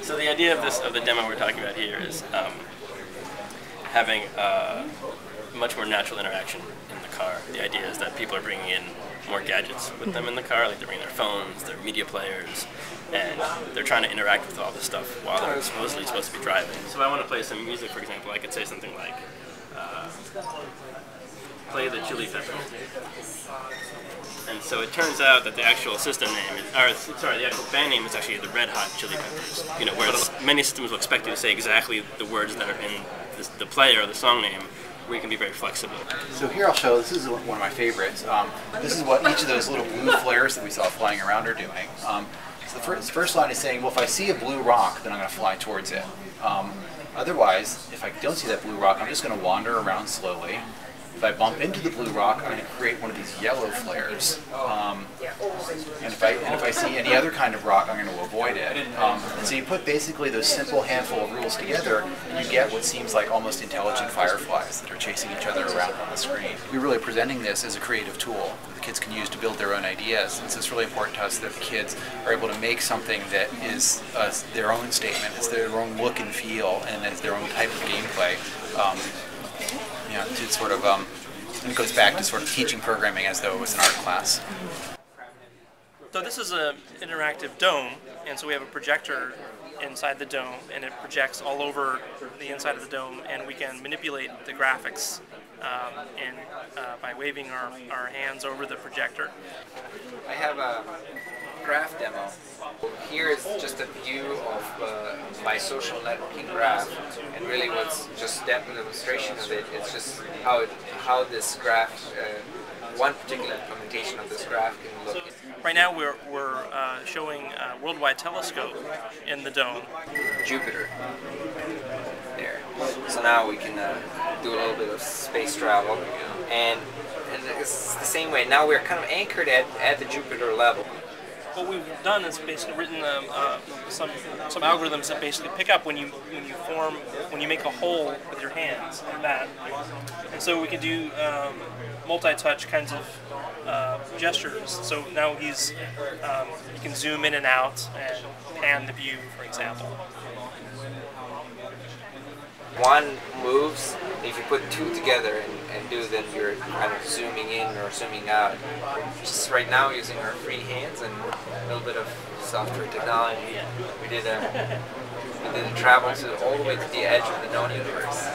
So the idea of the demo we're talking about here is having much more natural interaction in the car. The idea is that people are bringing in more gadgets with them in the car, like they're bringing their phones, their media players, and they're trying to interact with all this stuff while they're supposed to be driving. So if I want to play some music, for example, I could say something like, play the Chili Peppers. And so it turns out that the actual system name is, the actual band name is actually the Red Hot Chili Peppers. You know, whereas many systems will expect you to say exactly the words that are in the player or the song name, where you can be very flexible. So here I'll show, this is one of my favorites. This is what each of those little blue flares that we saw flying around are doing. So the first line is saying, well, if I see a blue rock, then I'm going to fly towards it. Otherwise, if I don't see that blue rock, I'm just going to wander around slowly. If I bump into the blue rock, I'm going to create one of these yellow flares. And if I see any other kind of rock, I'm going to avoid it. And so you put basically those simple handful of rules together, and you get what seems like almost intelligent fireflies that are chasing each other around on the screen. We're really presenting this as a creative tool that the kids can use to build their own ideas. And so it's really important to us that the kids are able to make something that is their own statement, it's their own look and feel, and it's their own type of gameplay. To sort of, and it goes back to sort of teaching programming as though it was an art class. So this is an interactive dome, and so we have a projector inside the dome, and it projects all over the inside of the dome, and we can manipulate the graphics by waving our hands over the projector. I have a graph demo. Here is just a view of my social networking graph, and really what's just a demonstration of it. It's just how this graph, one particular implementation of this graph can look. Right now we're showing a worldwide telescope in the dome. Jupiter. There. So now we can do a little bit of space travel, and it's the same way. Now we're kind of anchored at the Jupiter level. What we've done is basically written some algorithms that basically pick up when you make a hole with your hands like that, and so we can do multi-touch kinds of gestures. So now you can zoom in and out and pan the view, for example. One moves. If you put two together and do, then you're kind of zooming in or zooming out. Just right now using our free hands and a little bit of software technology, we did a travel all the way to the edge of the known universe.